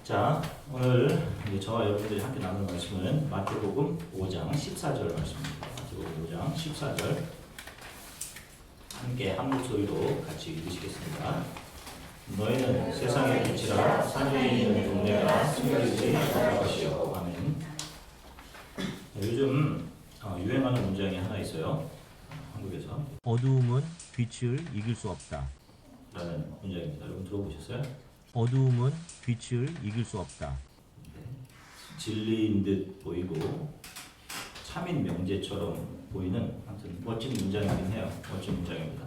자, 오늘 저와 여러분들이 함께 나누는 말씀은 마태복음 5장 14절 말씀입니다. 마태복음 5장 14절 함께 한 목소리로 같이 읽으시겠습니다. 너희는 세상의 빛이라 산중에 있는 동네가 숨겨지지 못할 것이요. 아멘. 요즘 유행하는 문장이 하나 있어요. 한국에서. 어두움은 빛을 이길 수 없다. 라는 문장입니다. 여러분 들어보셨어요? 어두움은 빛을 이길 수 없다. 진리인 듯 보이고 참인 명제처럼 보이는 아무튼 멋진 문장이긴 해요. 멋진 문장입니다.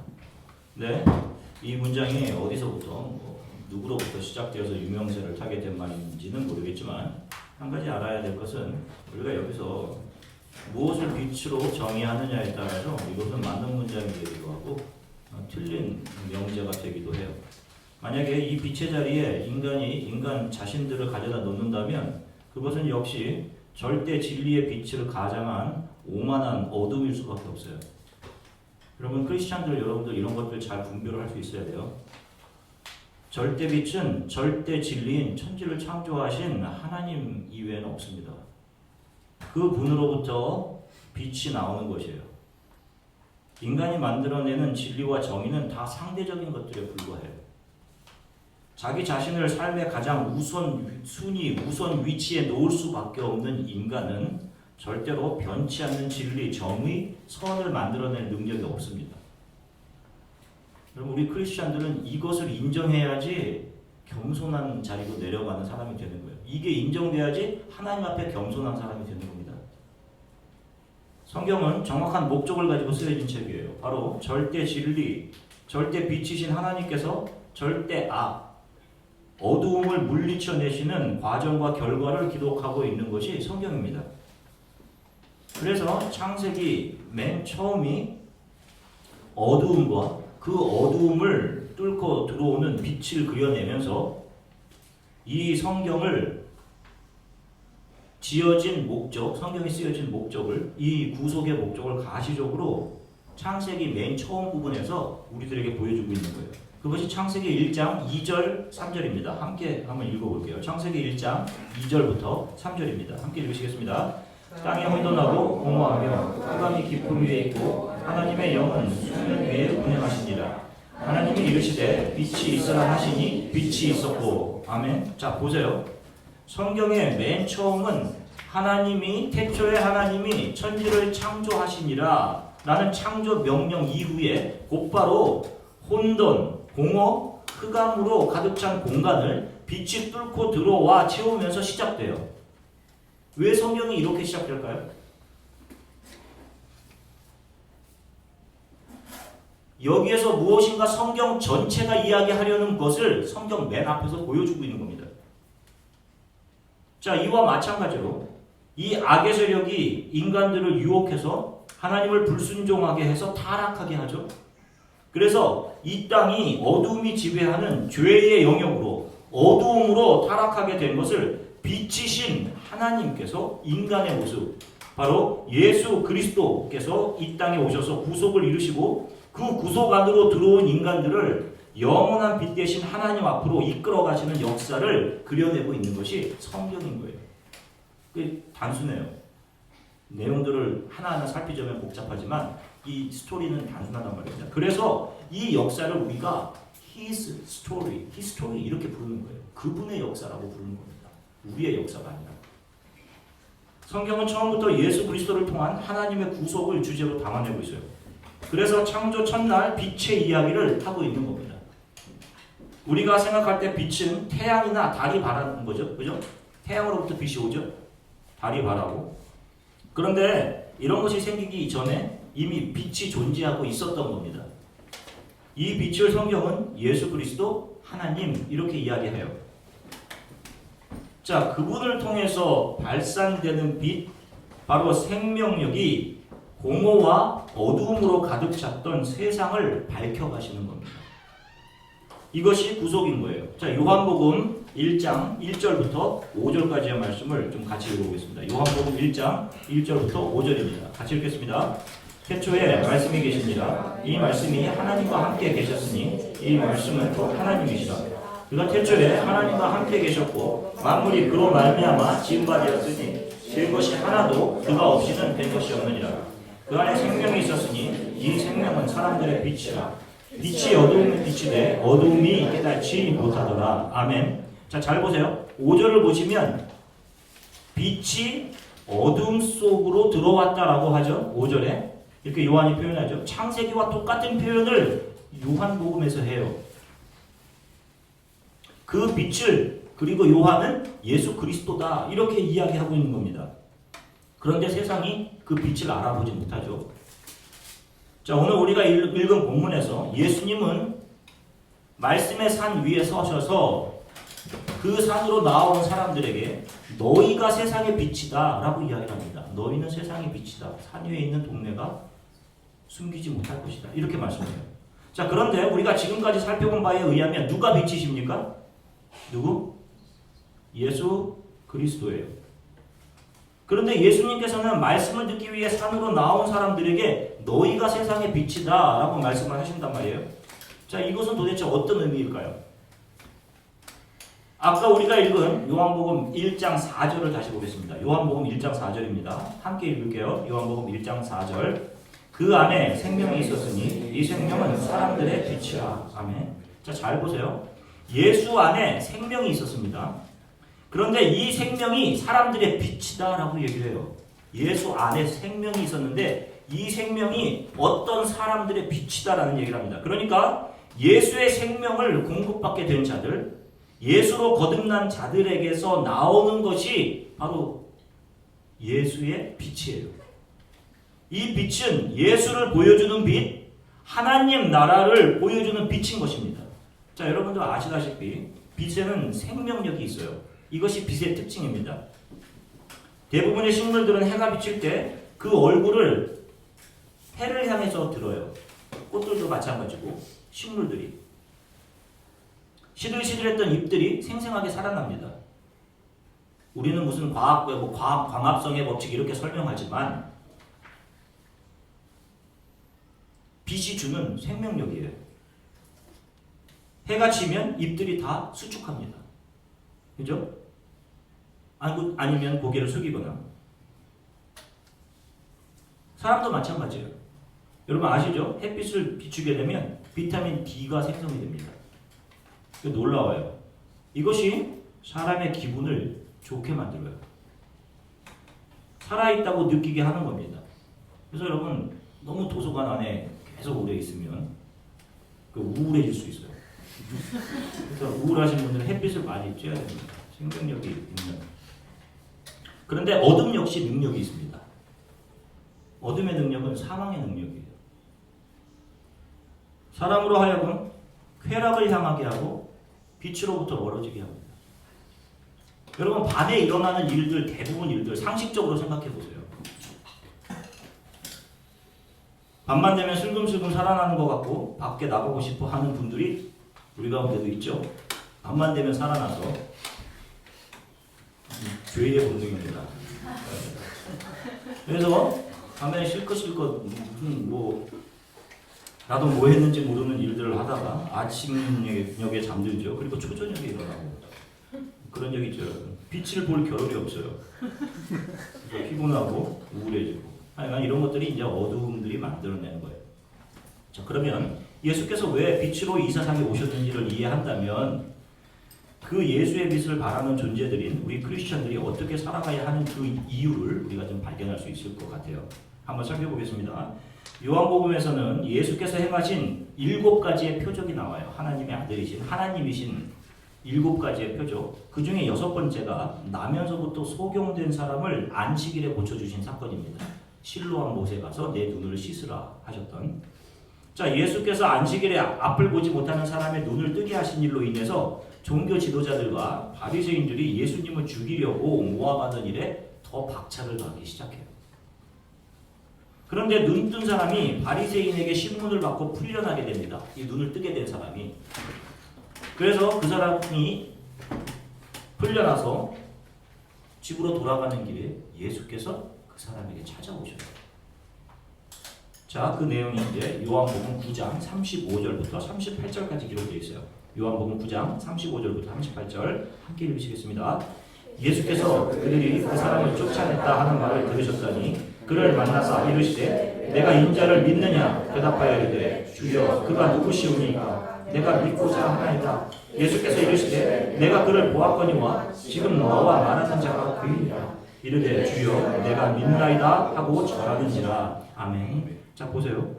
네, 이 문장이 어디서부터 누구로부터 시작되어서 유명세를 타게 된 말인지는 모르겠지만 한 가지 알아야 될 것은 우리가 여기서 무엇을 빛으로 정의하느냐에 따라서 이것은 맞는 문장이 되기도 하고 틀린 명제가 되기도 해요. 만약에 이 빛의 자리에 인간 자신들을 가져다 놓는다면 그것은 역시 절대 진리의 빛을 가장한 오만한 어둠일 수밖에 없어요. 여러분 크리스찬들 여러분들 이런 것들 잘 분별을 할 수 있어야 돼요. 절대 빛은 절대 진리인 천지를 창조하신 하나님 이외에는 없습니다. 그 분으로부터 빛이 나오는 것이에요. 인간이 만들어내는 진리와 정의는 다 상대적인 것들에 불과해요. 자기 자신을 삶의 가장 우선 위치에 놓을 수밖에 없는 인간은 절대로 변치 않는 진리, 정의, 선을 만들어낼 능력이 없습니다. 여러분 우리 크리스찬들은 이것을 인정해야지 겸손한 자리로 내려가는 사람이 되는 거예요. 이게 인정돼야지 하나님 앞에 겸손한 사람이 되는 겁니다. 성경은 정확한 목적을 가지고 쓰여진 책이에요. 바로 절대 진리, 절대 빛이신 하나님께서 절대 어두움을 물리쳐내시는 과정과 결과를 기록하고 있는 것이 성경입니다. 그래서 창세기 맨 처음이 어두움과 그 어두움을 뚫고 들어오는 빛을 그려내면서 이 성경을 지어진 목적, 성경이 쓰여진 목적을, 이 구속의 목적을 가시적으로 창세기 맨 처음 부분에서 우리들에게 보여주고 있는 거예요. 그것이 창세기 1장 2절 3절입니다. 함께 한번 읽어볼게요. 창세기 1장 2절부터 3절입니다. 함께 읽으시겠습니다. 땅이 혼돈하고 공허하며 흑암이 깊음 위에 있고 하나님의 영은 수면 위에 운행하시니라. 하나님이 이르시되 빛이 있어라 하시니 빛이 있었고. 아멘. 자 보세요. 성경의 맨 처음은 하나님이 태초에 하나님이 천지를 창조하시니라 라는 창조 명령 이후에 곧바로 혼돈, 공허, 흑암으로 가득 찬 공간을 빛이 뚫고 들어와 채우면서 시작돼요. 왜 성경이 이렇게 시작될까요? 여기에서 무엇인가 성경 전체가 이야기하려는 것을 성경 맨 앞에서 보여주고 있는 겁니다. 자, 이와 마찬가지로 이 악의 세력이 인간들을 유혹해서 하나님을 불순종하게 해서 타락하게 하죠. 그래서 이 땅이 어두움이 지배하는 죄의 영역으로 어두움으로 타락하게 된 것을 빛이신 하나님께서 인간의 모습, 바로 예수 그리스도께서 이 땅에 오셔서 구속을 이루시고 그 구속 안으로 들어온 인간들을 영원한 빛 대신 하나님 앞으로 이끌어 가시는 역사를 그려내고 있는 것이 성경인 거예요. 그게 단순해요. 내용들을 하나하나 살피자면 복잡하지만 이 스토리는 단순하단 말입니다. 그래서 이 역사를 우리가 His story 이렇게 부르는 거예요. 그분의 역사라고 부르는 겁니다. 우리의 역사가 아니라. 성경은 처음부터 예수 그리스도를 통한 하나님의 구속을 주제로 담아내고 있어요. 그래서 창조 첫날 빛의 이야기를 하고 있는 겁니다. 우리가 생각할 때 빛은 태양이나 달이 바라는 거죠. 그죠? 태양으로부터 빛이 오죠. 달이 바라고. 그런데 이런 것이 생기기 이전에 이미 빛이 존재하고 있었던 겁니다. 이 빛을 성경은 예수 그리스도, 하나님 이렇게 이야기해요. 자, 그분을 통해서 발산되는 빛, 바로 생명력이 공허와 어두움으로 가득 찼던 세상을 밝혀가시는 겁니다. 이것이 구속인 거예요. 자, 요한복음 1장 1절부터 5절까지의 말씀을 좀 같이 읽어보겠습니다. 요한복음 1장 1절부터 5절입니다. 같이 읽겠습니다. 태초에 말씀이 계시니라. 이 말씀이 하나님과 함께 계셨으니 이 말씀은 곧 하나님이시라. 그가 태초에 하나님과 함께 계셨고 만물이 그로 말미암아 지은 바 되었으니 될 것이 하나도 그가 없이는 된 것이 없느니라. 그 안에 생명이 있었으니 이 생명은 사람들의 빛이라. 빛이 어두움에 비치되 어두움이 깨닫지 못하더라. 아멘. 자, 잘 보세요. 5절을 보시면 빛이 어둠 속으로 들어왔다라고 하죠. 5절에 이렇게 요한이 표현하죠. 창세기와 똑같은 표현을 요한복음에서 해요. 그 빛을, 그리고 요한은 예수 그리스도다 이렇게 이야기하고 있는 겁니다. 그런데 세상이 그 빛을 알아보지 못하죠. 자, 오늘 우리가 읽은 본문에서 예수님은 말씀의 산 위에 서셔서 그 산으로 나온 사람들에게 너희가 세상의 빛이다 라고 이야기를 합니다. 너희는 세상의 빛이다. 산 위에 있는 동네가 숨기지 못할 것이다. 이렇게 말씀해요. 자, 그런데 우리가 지금까지 살펴본 바에 의하면 누가 빛이십니까? 누구? 예수 그리스도예요. 그런데 예수님께서는 말씀을 듣기 위해 산으로 나온 사람들에게 너희가 세상의 빛이다 라고 말씀을 하신단 말이에요. 자, 이것은 도대체 어떤 의미일까요? 아까 우리가 읽은 요한복음 1장 4절을 다시 보겠습니다. 요한복음 1장 4절입니다. 함께 읽을게요. 요한복음 1장 4절. 그 안에 생명이 있었으니 이 생명은 사람들의 빛이라. 아멘. 자, 잘 보세요. 예수 안에 생명이 있었습니다. 그런데 이 생명이 사람들의 빛이다 라고 얘기를 해요. 예수 안에 생명이 있었는데 이 생명이 어떤 사람들의 빛이다 라는 얘기를 합니다. 그러니까 예수의 생명을 공급받게 된 자들, 예수로 거듭난 자들에게서 나오는 것이 바로 예수의 빛이에요. 이 빛은 예수를 보여주는 빛, 하나님 나라를 보여주는 빛인 것입니다. 자, 여러분들 아시다시피 빛에는 생명력이 있어요. 이것이 빛의 특징입니다. 대부분의 식물들은 해가 비칠 때 그 얼굴을 해를 향해서 들어요. 꽃들도 마찬가지고 식물들이. 시들시들했던 잎들이 생생하게 살아납니다. 우리는 무슨 광합성의 법칙 이렇게 설명하지만 빛이 주는 생명력이에요. 해가 지면 잎들이 다 수축합니다. 그죠? 아니면 고개를 숙이거나. 사람도 마찬가지예요. 여러분 아시죠? 햇빛을 비추게 되면 비타민 D가 생성이 됩니다. 놀라워요. 이것이 사람의 기분을 좋게 만들어요. 살아있다고 느끼게 하는 겁니다. 그래서 여러분 너무 도서관 안에 계속 오래 있으면 우울해질 수 있어요. 그래서 우울하신 분들은 햇빛을 많이 쬐야 됩니다. 생명력이 있는. 그런데 어둠 역시 능력이 있습니다. 어둠의 능력은 사망의 능력이에요. 사람으로 하여금 쾌락을 향하게 하고 빛으로부터 멀어지게 합니다. 여러분 밤에 일어나는 일들, 대부분 일들 상식적으로 생각해 보세요. 밤만 되면 슬금슬금 살아나는 것 같고 밖에 나가고 싶어 하는 분들이 우리 가운데도 있죠. 밤만 되면 살아나서 죄의 본능입니다. 그래서 밤에 실컷 나도 뭐 했는지 모르는 일들을 하다가 아침녘에 잠들죠. 그리고 초저녁에 일어나고 그런 적 있죠. 빛을 볼 겨를이 없어요. 그래서 피곤하고 우울해지고 하여간 이런 것들이 이제 어두움들이 만들어내는 거예요. 자, 그러면 예수께서 왜 빛으로 이 세상에 오셨는지를 이해한다면 그 예수의 빛을 바라는 존재들인 우리 크리스천들이 어떻게 살아가야 하는 그 이유를 우리가 좀 발견할 수 있을 것 같아요. 한번 살펴보겠습니다. 요한복음에서는 예수께서 행하신 7가지의 표적이 나와요. 하나님의 아들이신 하나님이신 7가지의 표적. 그 중에 6번째가 나면서부터 소경된 사람을 안식일에 고쳐주신 사건입니다. 실로암 못에 가서 내 눈을 씻으라 하셨던. 자, 예수께서 안식일에 앞을 보지 못하는 사람의 눈을 뜨게 하신 일로 인해서 종교 지도자들과 바리새인들이 예수님을 죽이려고 모함하던 일에 더 박차를 가하기 시작해요. 그런데 눈 뜬 사람이 바리새인에게 신문을 받고 풀려나게 됩니다. 이 눈을 뜨게 된 사람이. 그래서 그 사람이 풀려나서 집으로 돌아가는 길에 예수께서 그 사람에게 찾아오셔요. 자, 그 내용이 이제 요한복음 9장 35절부터 38절까지 기록되어 있어요. 요한복음 9장 35절부터 38절 함께 읽으시겠습니다. 예수께서 그들이 그 사람을 쫓아냈다 하는 말을 들으셨더니 그를 만나사 이르시되 내가 인자를 믿느냐 대답하여 이르되 주여 그가 누구시오니까 내가 믿고자 하나이다. 예수께서 이르시되 내가 그를 보았거니와 지금 너와 말하는 자가 그이니라. 이르되 주여 내가 믿나이다 하고 절하는지라. 아멘. 자 보세요.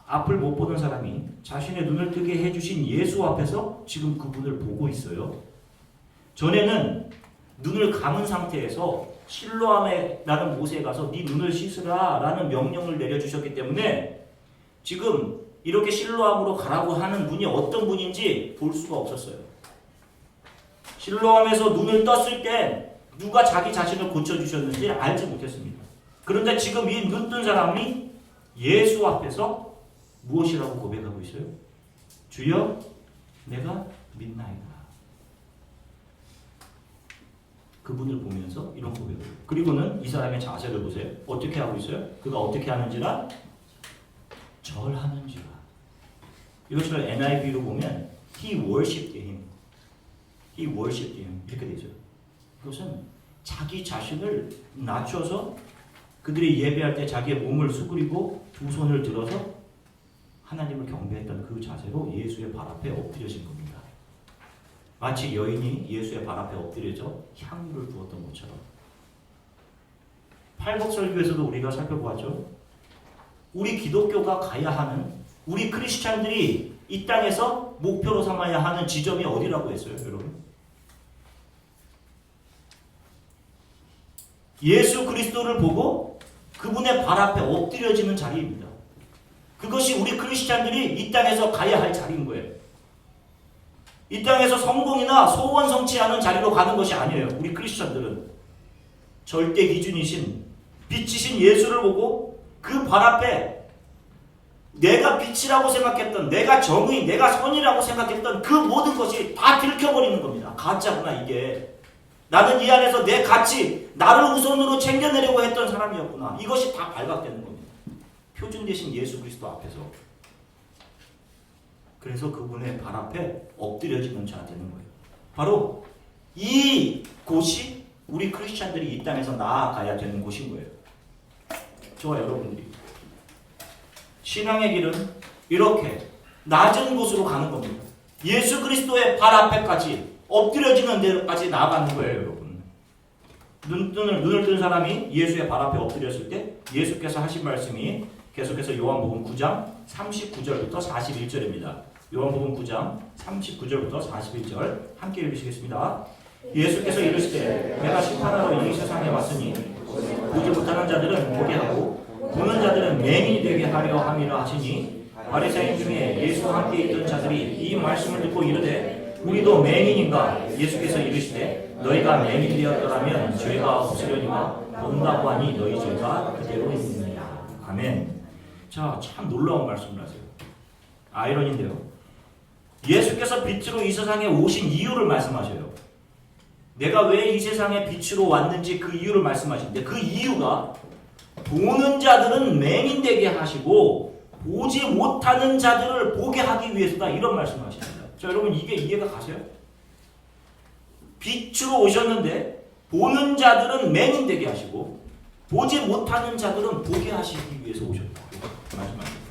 앞을 못 보는 사람이 자신의 눈을 뜨게 해주신 예수 앞에서 지금 그분을 보고 있어요. 전에는 눈을 감은 상태에서 실로암에 나는 모세에 가서 네 눈을 씻으라 라는 명령을 내려주셨기 때문에 지금 이렇게 실로암으로 가라고 하는 분이 어떤 분인지 볼 수가 없었어요. 실로암에서 눈을 떴을 때 누가 자기 자신을 고쳐주셨는지 알지 못했습니다. 그런데 지금 이 눈 뜬 사람이 예수 앞에서 무엇이라고 고백하고 있어요? 주여 내가 믿나이다. 그분을 보면서 이런 고백을. 그리고는 이 사람의 자세를 보세요. 어떻게 하고 있어요? 그가 어떻게 하는지라? 절하는지라. 이것을 NIV로 보면 He worshipped him. He worshipped him. 이렇게 되죠. 그것은 자기 자신을 낮춰서 그들이 예배할 때 자기의 몸을 수그리고 두 손을 들어서 하나님을 경배했던 그 자세로 예수의 발 앞에 엎드려진 겁니다. 마치 여인이 예수의 발 앞에 엎드려져 향유를 부었던 것처럼. 팔복설교에서도 우리가 살펴보았죠. 우리 기독교가 가야 하는, 우리 크리스찬들이 이 땅에서 목표로 삼아야 하는 지점이 어디라고 했어요, 여러분? 예수 그리스도를 보고 그분의 발 앞에 엎드려지는 자리입니다. 그것이 우리 크리스찬들이 이 땅에서 가야 할 자리인 거예요. 이 땅에서 성공이나 소원 성취하는 자리로 가는 것이 아니에요. 우리 크리스찬들은 절대 기준이신 빛이신 예수를 보고 그 발 앞에 내가 빛이라고 생각했던, 내가 정의, 내가 선이라고 생각했던 그 모든 것이 다 들켜버리는 겁니다. 가짜구나 이게. 나는 이 안에서 내 가치, 나를 우선으로 챙겨내려고 했던 사람이었구나. 이것이 다 발각되는 겁니다. 표준 대신 예수 그리스도 앞에서. 그래서 그분의 발 앞에 엎드려지는 자 되는 거예요. 바로 이 곳이 우리 크리스찬들이 이 땅에서 나아가야 되는 곳인 거예요. 저와 여러분들이. 신앙의 길은 이렇게 낮은 곳으로 가는 겁니다. 예수 그리스도의 발 앞에까지 엎드려지는 데까지 나아가는 거예요, 여러분. 눈을 뜬 사람이 예수의 발 앞에 엎드렸을 때 예수께서 하신 말씀이 계속해서 요한복음 9장 39절부터 41절입니다. 요한복음 9장 39절부터 41절 함께 읽으시겠습니다. 예수께서 이르시되 내가 심판하러 이 세상에 왔으니 보지 못하는 자들은 보게 하고 보는 자들은 맹인이 되게 하려 함이라 하시니 바리새인 중에 예수와 함께 있던 자들이 이 말씀을 듣고 이르되 우리도 맹인인가? 예수께서 이르시되 너희가 맹인이 되었더라면 죄가 없으려니와 본다고 하니 너희 죄가 그대로 있느니라. 아멘. 자, 참 놀라운 말씀을 하세요. 아이러니인데요. 예수께서 빛으로 이 세상에 오신 이유를 말씀하셔요. 내가 왜 이 세상에 빛으로 왔는지 그 이유를 말씀하시는데 그 이유가 보는 자들은 맹인되게 하시고 보지 못하는 자들을 보게 하기 위해서다. 이런 말씀을 하십니다. 자, 여러분 이게 이해가 가세요? 빛으로 오셨는데 보는 자들은 맹인되게 하시고 보지 못하는 자들은 보게 하시기 위해서 오셨다. 말씀하십니다.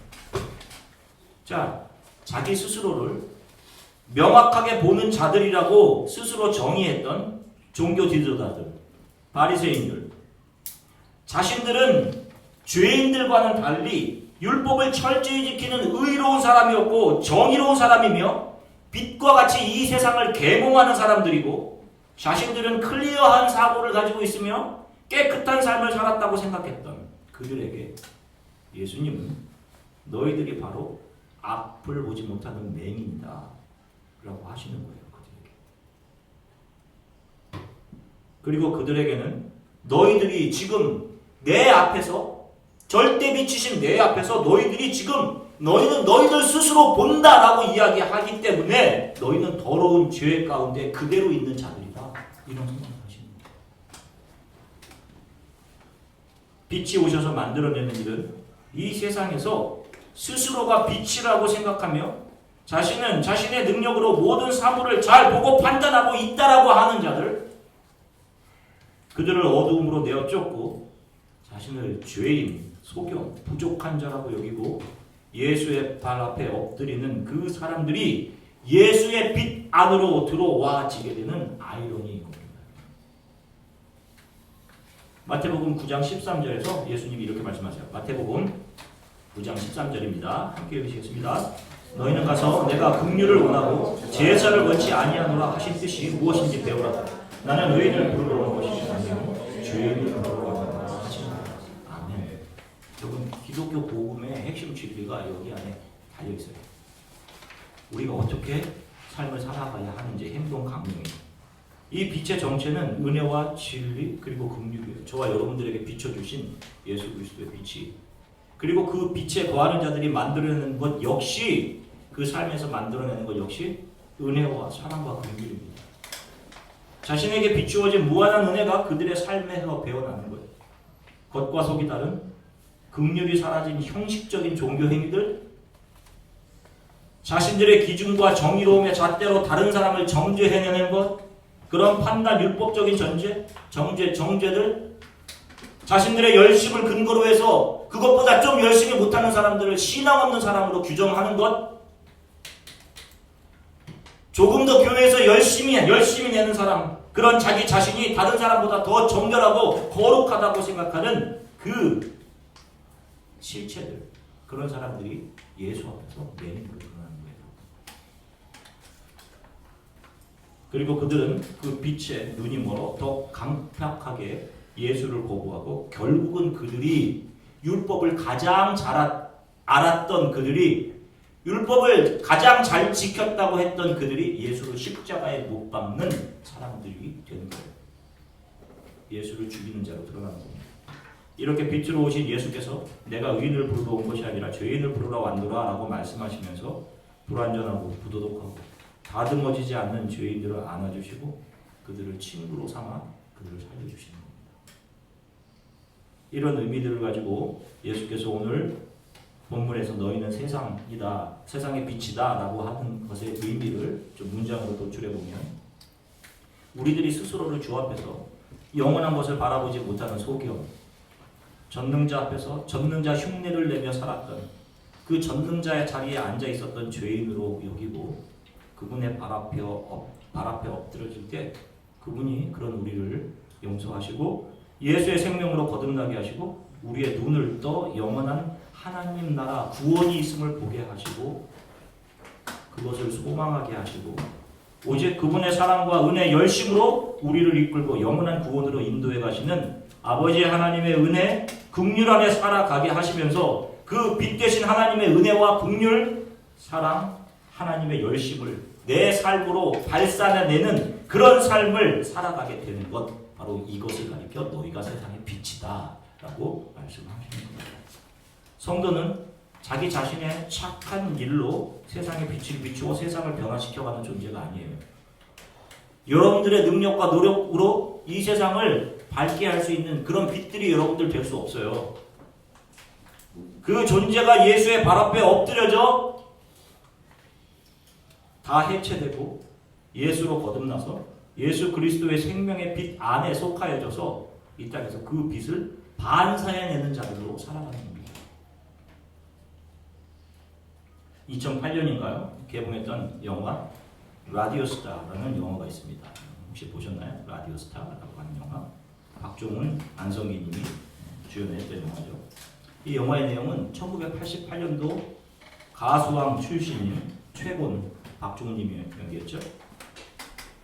자, 자기 스스로를 명확하게 보는 자들이라고 스스로 정의했던 종교 지도자들, 바리새인들, 자신들은 죄인들과는 달리 율법을 철저히 지키는 의로운 사람이었고 정의로운 사람이며 빛과 같이 이 세상을 계몽하는 사람들이고 자신들은 클리어한 사고를 가지고 있으며 깨끗한 삶을 살았다고 생각했던 그들에게 예수님은 너희들이 바로 앞을 보지 못하는 맹인이다 라고 하시는 거예요. 그들에게. 그리고 그들에게는 너희들이 지금 내 앞에서 절대 빛이신 내 앞에서 너희들이 지금 너희는 너희들 스스로 본다라고 이야기하기 때문에 너희는 더러운 죄 가운데 그대로 있는 자들이다. 이런 생각을 하시는 거예요. 빛이 오셔서 만들어내는 일은 이 세상에서 스스로가 빛이라고 생각하며 자신은 자신의 능력으로 모든 사물을 잘 보고 판단하고 있다라고 하는 자들, 그들을 어두움으로 내어 쫓고 자신을 죄인, 소경, 부족한 자라고 여기고 예수의 발 앞에 엎드리는 그 사람들이 예수의 빛 안으로 들어와지게 되는 아이러니인 겁니다. 마태복음 9장 13절에서 예수님이 이렇게 말씀하세요. 마태복음 9장 13절입니다. 함께 읽으시겠습니다. 너희는 가서 내가 긍휼을 원하고 제사를 원치 아니하노라 하신 뜻이 무엇인지 배우라. 나는 의인을 부르러 온 것이 아니요 죄인을 부르러 왔노라 하시니라. 아멘. 여러분, 기독교 복음의 핵심 진리가 여기 안에 달려 있어요. 우리가 어떻게 삶을 살아가야 하는지 행동 강령이에요. 이 빛의 정체는 은혜와 진리 그리고 긍휼이에요. 저와 여러분들에게 비춰주신 예수 그리스도의 빛이, 그리고 그 빛에 거하는 자들이 만들어내는 것 역시, 그 삶에서 만들어내는 것 역시 은혜와 사랑과 긍휼입니다. 자신에게 비추어진 무한한 은혜가 그들의 삶에서 배어나는 거예요. 겉과 속이 다른 긍휼이 사라진 형식적인 종교 행위들, 자신들의 기준과 정의로움의 잣대로 다른 사람을 정죄해내는 것, 그런 판단 율법적인 정죄들, 자신들의 열심을 근거로 해서 그것보다 좀 열심히 못하는 사람들을 신앙 없는 사람으로 규정하는 것, 조금 더 교회에서 열심히 내는 사람, 그런 자기 자신이 다른 사람보다 더 정결하고 거룩하다고 생각하는 그 실체들, 그런 사람들이 예수 앞에서 내는 걸 드러나는 거예요. 그리고 그들은 그 빛에 눈이 멀어 더 강팍하게 예수를 거부하고, 결국은 그들이 율법을 가장 잘 알았던 그들이, 율법을 가장 잘 지켰다고 했던 그들이 예수를 십자가에 못 박는 사람들이 되는 거예요. 예수를 죽이는 자로 드러나는 겁니다. 이렇게 빛으로 오신 예수께서 내가 의인을 부르러 온 것이 아니라 죄인을 부르러 왔노라 라고 말씀하시면서 불완전하고 부도덕하고 다듬어지지 않는 죄인들을 안아주시고 그들을 친구로 삼아 그들을 살려주시는 겁니다. 이런 의미들을 가지고 예수께서 오늘 본문에서 너희는 세상이다, 세상의 빛이다 라고 하는 것의 의미를 좀 문장으로 도출해보면, 우리들이 스스로를 주 앞에서 영원한 것을 바라보지 못하는 소경, 전능자 앞에서 전능자 흉내를 내며 살았던 그 전능자의 자리에 앉아 있었던 죄인으로 여기고, 그분의 발 앞에 엎드려질 때 그분이 그런 우리를 용서하시고 예수의 생명으로 거듭나게 하시고 우리의 눈을 떠 영원한 하나님 나라 구원이 있음을 보게 하시고 그것을 소망하게 하시고 오직 그분의 사랑과 은혜 열심으로 우리를 이끌고 영원한 구원으로 인도해 가시는 아버지 하나님의 은혜, 긍휼 안에 살아가게 하시면서 그 빛 대신 하나님의 은혜와 긍휼, 사랑, 하나님의 열심을 내 삶으로 발산해내는 그런 삶을 살아가게 되는 것, 바로 이것을 가리켜 너희가 세상의 빛이다 라고 말씀하시는 겁니다. 성도는 자기 자신의 착한 일로 세상의 빛을 비추어 세상을 변화시켜가는 존재가 아니에요. 여러분들의 능력과 노력으로 이 세상을 밝게 할 수 있는 그런 빛들이 여러분들 될 수 없어요. 그 존재가 예수의 발 앞에 엎드려져 다 해체되고 예수로 거듭나서 예수 그리스도의 생명의 빛 안에 속하여져서 이 땅에서 그 빛을 반사해내는 자들로 살아가는 겁니다. 2008년인가요? 개봉했던 영화 라디오스타라는 영화가 있습니다. 혹시 보셨나요? 라디오스타라고 하는 영화. 박종훈, 안성기 님이 주연했던 영화죠. 이 영화의 내용은 1988년도 가수왕 출신인 최곤, 박종훈 님이 연기했죠.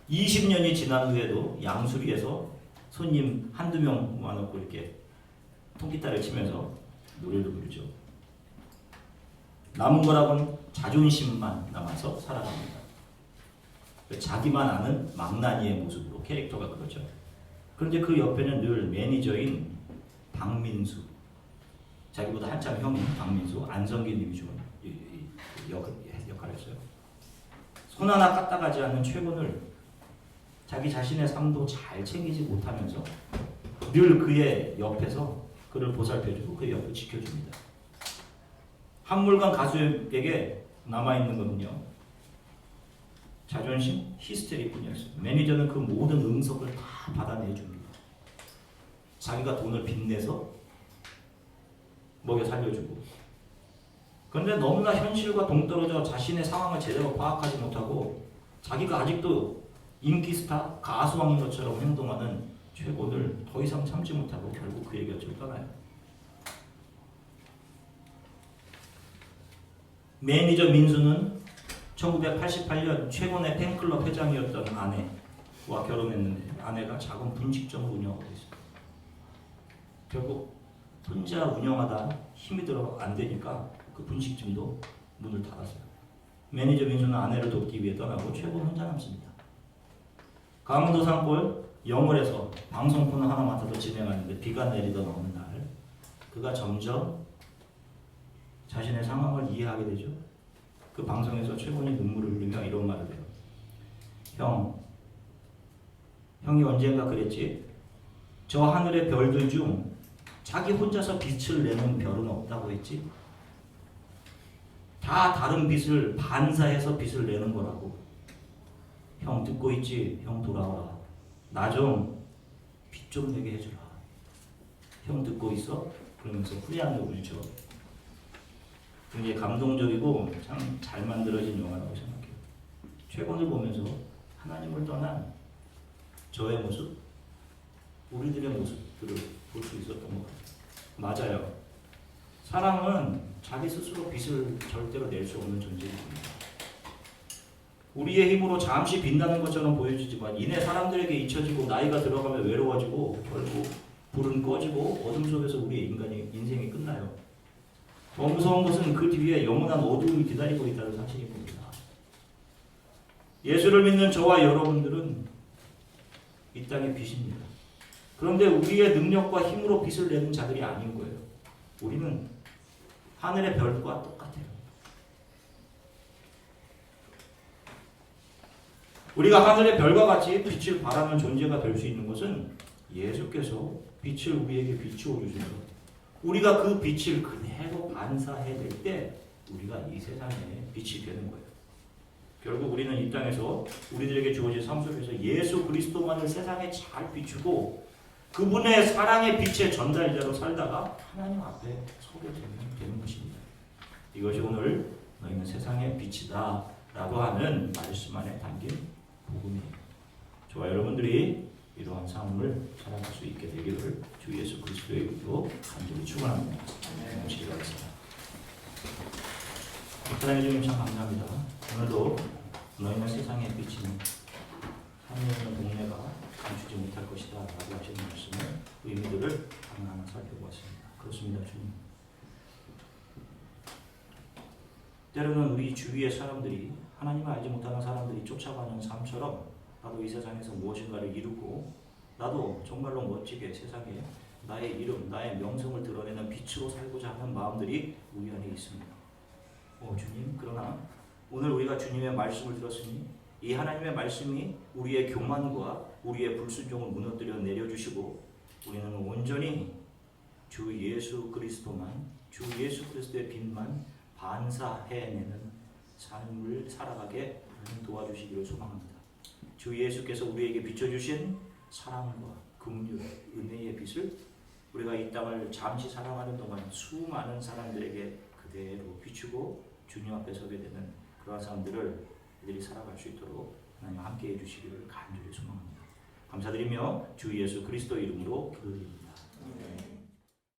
20년이 지난 후에도 양수리에서 손님 한두 명 모아놓고 이렇게 통기타를 치면서 노래를 부르죠. 남은 거라고는 자존심만 남아서 살아갑니다. 자기만 아는 망나니의 모습으로 캐릭터가 그러죠. 그런데 그 옆에는 늘 매니저인 박민수, 자기보다 한참 형인 박민수, 안성기 님이 주는 역할을 했어요. 손 하나 까딱하지 않는 최곤을 자기 자신의 삶도 잘 챙기지 못하면서 늘 그의 옆에서 그를 보살펴주고 그의 옆을 지켜줍니다. 한물간 가수에게 남아있는 거는요, 자존심, 히스테리뿐이었어요. 매니저는 그 모든 응석을 다 받아내줍니다. 자기가 돈을 빚내서 먹여 살려주고. 그런데 너무나 현실과 동떨어져 자신의 상황을 제대로 파악하지 못하고 자기가 아직도 인기 스타, 가수왕인 것처럼 행동하는 최고를 더 이상 참지 못하고 결국 그의 곁을 떠나요. 매니저 민수는 1988년 최고의 팬클럽 회장이었던 아내와 결혼했는데 아내가 작은 분식점을 운영하고 있어요. 결국 혼자 운영하다 힘이 들어 안 되니까 그 분식점도 문을 닫았어요. 매니저 민수는 아내를 돕기 위해 떠나고 최고는 혼자 남습니다. 강원도 산골 영월에서 방송 코너 하나 맡아서 진행하는데 비가 내리던 어느 날 그가 점점 자신의 상황을 이해하게 되죠. 그 방송에서 최고는 눈물을 흘리며 이런 말을 해요. 형이 언젠가 그랬지. 저 하늘의 별들 중 자기 혼자서 빛을 내는 별은 없다고 했지. 다 다른 빛을 반사해서 빛을 내는 거라고. 형 듣고 있지? 형 돌아와라. 나 좀 빛 좀 내게 해주라. 형 듣고 있어? 그러면서 후회한다고 그러죠. 굉장히 감동적이고 참 잘 만들어진 영화라고 생각해요. 최근을 보면서 하나님을 떠난 저의 모습, 우리들의 모습들을 볼 수 있었던 것 같아요. 맞아요. 사람은 자기 스스로 빛을 절대로 낼 수 없는 존재입니다. 우리의 힘으로 잠시 빛나는 것처럼 보여지지만 이내 사람들에게 잊혀지고 나이가 들어가면 외로워지고 결국 불은 꺼지고 어둠 속에서 우리의 인생이 끝나요. 더 무서운 것은 그 뒤에 영원한 어둠이 기다리고 있다는 사실입니다. 예수를 믿는 저와 여러분들은 이 땅의 빛입니다. 그런데 우리의 능력과 힘으로 빛을 내는 자들이 아닌 거예요. 우리는 하늘의 별과 똑같아요. 우리가 하늘의 별과 같이 빛을 발하는 존재가 될 수 있는 것은 예수께서 빛을 우리에게 비추어 주셔서 우리가 그 빛을 그대로 반사해낼 때 우리가 이 세상에 빛이 되는 거예요. 결국 우리는 이 땅에서 우리들에게 주어진 삶 속에서 예수 그리스도만을 세상에 잘 비추고 그분의 사랑의 빛의 전달자로 살다가 하나님 앞에 서게 되는 것입니다. 이것이 오늘 너희는 세상의 빛이다 라고 하는 말씀 안에 담긴 복음이에요. 저와 여러분들이 이러한 삶을 살아갈 수 있게 되기를 주 예수 그리스도의 이름으로 간절히 축원합니다. 기도하겠습니다. 사랑해 주님 참 감사합니다. 오늘도 너희는 세상의 빛이니 하늘에 있는 동네가 감추지 못할 것이다 라고 하시는 말씀을 의미들을 하나하나 살펴보았습니다. 그렇습니다. 주님. 때로는 우리 주위의 사람들이 하나님을 알지 못하는 사람들이 쫓아가는 삶처럼 나도 이 세상에서 무엇인가를 이루고 나도 정말로 멋지게 세상에 나의 이름, 나의 명성을 드러내는 빛으로 살고자 하는 마음들이 우리 안에 있습니다. 주님, 그러나 오늘 우리가 주님의 말씀을 들었으니 이 하나님의 말씀이 우리의 교만과 우리의 불순종을 무너뜨려 내려주시고 우리는 온전히 주 예수 그리스도만, 주 예수 그리스도의 빛만 반사해내는 삶을 살아가게 도와주시기를 소망합니다. 주 예수께서 우리에게 비춰주신 사랑과 긍휼, 은혜의 빛을 우리가 이 땅을 잠시 살아가는 동안 수많은 사람들에게 그대로 비추고 주님 앞에 서게 되는 그러한 사람들을 이들이 살아갈 수 있도록 하나님 함께해 주시기를 간절히 소망합니다. 감사드리며 주 예수 그리스도 이름으로 기도드립니다.